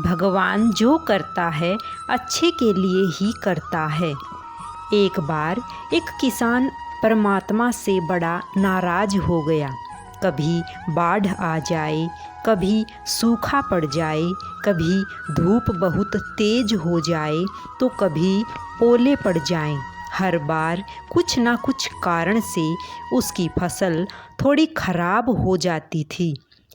भगवान जो करता है अच्छे के लिए ही करता है। एक बार एक किसान परमात्मा से बड़ा नाराज हो गया। कभी बाढ़ आ जाए, कभी सूखा पड़ जाए, कभी धूप बहुत तेज हो जाए तो कभी ओले पड़ जाएं। हर बार कुछ ना कुछ कारण से उसकी फसल थोड़ी खराब हो जाती थी।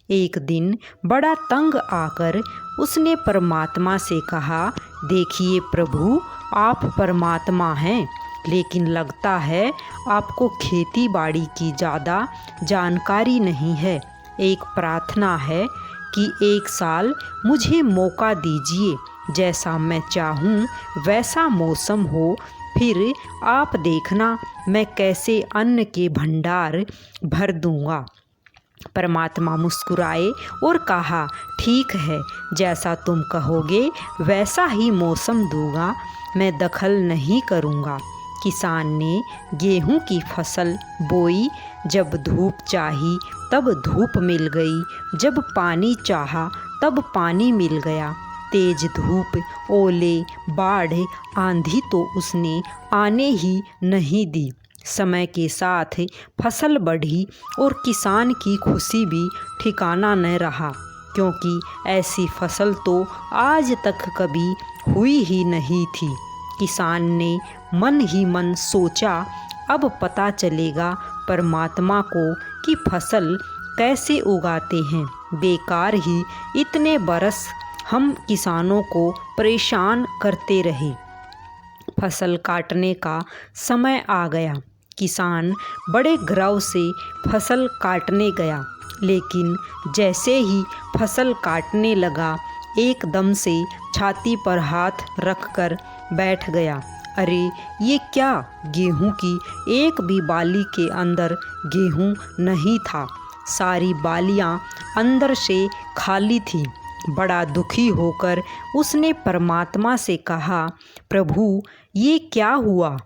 एक दिन बड़ा तंग आकर उसने परमात्मा से कहा, देखिए प्रभु, आप परमात्मा हैं, लेकिन लगता है आपको खेती बाड़ी की ज़्यादा जानकारी नहीं है। एक प्रार्थना है कि एक साल मुझे मौका दीजिए, जैसा मैं चाहूँ वैसा मौसम हो, फिर आप देखना मैं कैसे अन्न के भंडार भर दूँगा। परमात्मा मुस्कुराए और कहा, ठीक है, जैसा तुम कहोगे वैसा ही मौसम दूंगा, मैं दखल नहीं करूँगा। किसान ने गेहूं की फसल बोई। जब धूप चाही तब धूप मिल गई, जब पानी चाहा तब पानी मिल गया। तेज धूप, ओले, बाढ़, आंधी तो उसने आने ही नहीं दी। समय के साथ फसल बढ़ी और किसान की खुशी भी ठिकाना न रहा, क्योंकि ऐसी फसल तो आज तक कभी हुई ही नहीं थी। किसान ने मन ही मन सोचा, अब पता चलेगा परमात्मा को कि फसल कैसे उगाते हैं। बेकार ही इतने बरस हम किसानों को परेशान करते रहे। फसल काटने का समय आ गया। किसान बड़े गर्व से फसल काटने गया, लेकिन जैसे ही फसल काटने लगा, एकदम से छाती पर हाथ रखकर बैठ गया। अरे ये क्या, गेहूं की एक भी बाली के अंदर गेहूं नहीं था। सारी बालियां अंदर से खाली थीं। बड़ा दुखी होकर उसने परमात्मा से कहा, प्रभु ये क्या हुआ?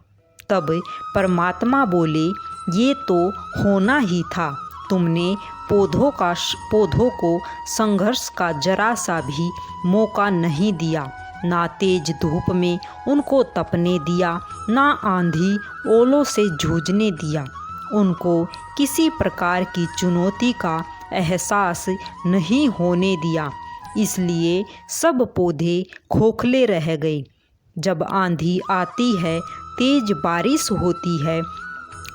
तब परमात्मा बोले, ये तो होना ही था। तुमने पौधों को संघर्ष का जरा सा भी मौका नहीं दिया। ना तेज धूप में उनको तपने दिया, ना आंधी ओलों से जूझने दिया। उनको किसी प्रकार की चुनौती का एहसास नहीं होने दिया। इसलिए सब पौधे खोखले रह गए। जब आंधी आती है, तेज बारिश होती है,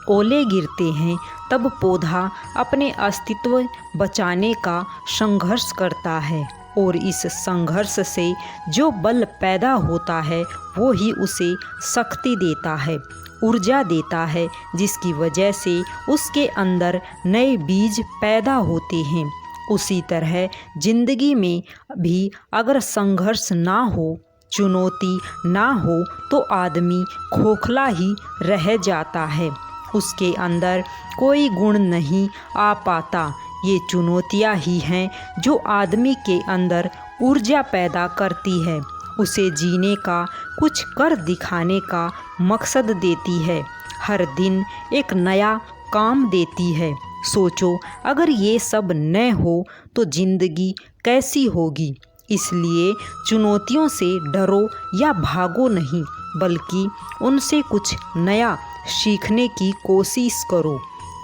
ओले गिरते हैं, तब पौधा अपने अस्तित्व बचाने का संघर्ष करता है, और इस संघर्ष से जो बल पैदा होता है वो ही उसे शक्ति देता है, ऊर्जा देता है, जिसकी वजह से उसके अंदर नए बीज पैदा होते हैं। उसी तरह जिंदगी में भी अगर संघर्ष ना हो, चुनौती ना हो, तो आदमी खोखला ही रह जाता है। उसके अंदर कोई गुण नहीं आ पाता। ये चुनौतियाँ ही हैं जो आदमी के अंदर ऊर्जा पैदा करती है, उसे जीने का, कुछ कर दिखाने का मकसद देती है, हर दिन एक नया काम देती है। सोचो, अगर ये सब न हो तो जिंदगी कैसी होगी। इसलिए चुनौतियों से डरो या भागो नहीं, बल्कि उनसे कुछ नया सीखने की कोशिश करो।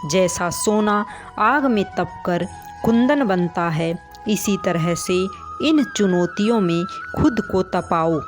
जैसा सोना आग में तपकर कुंदन बनता है, इसी तरह से इन चुनौतियों में खुद को तपाओ।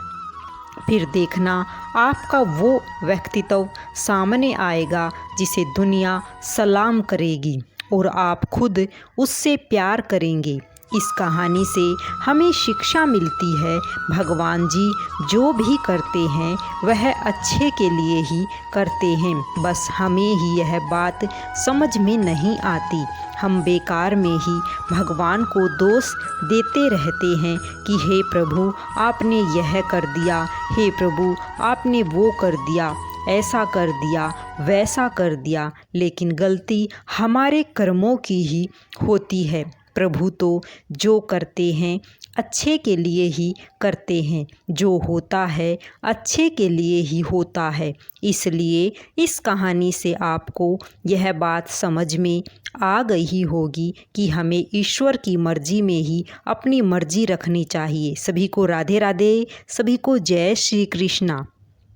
फिर देखना आपका वो व्यक्तित्व सामने आएगा जिसे दुनिया सलाम करेगी और आप खुद उससे प्यार करेंगे। इस कहानी से हमें शिक्षा मिलती है, भगवान जी जो भी करते हैं वह अच्छे के लिए ही करते हैं। बस हमें ही यह बात समझ में नहीं आती। हम बेकार में ही भगवान को दोष देते रहते हैं कि हे प्रभु आपने यह कर दिया, हे प्रभु आपने वो कर दिया, ऐसा कर दिया, वैसा कर दिया। लेकिन गलती हमारे कर्मों की ही होती है। प्रभु तो जो करते हैं अच्छे के लिए ही करते हैं। जो होता है अच्छे के लिए ही होता है। इसलिए इस कहानी से आपको यह बात समझ में आ गई ही होगी कि हमें ईश्वर की मर्जी में ही अपनी मर्जी रखनी चाहिए। सभी को राधे राधे, सभी को जय श्री कृष्णा।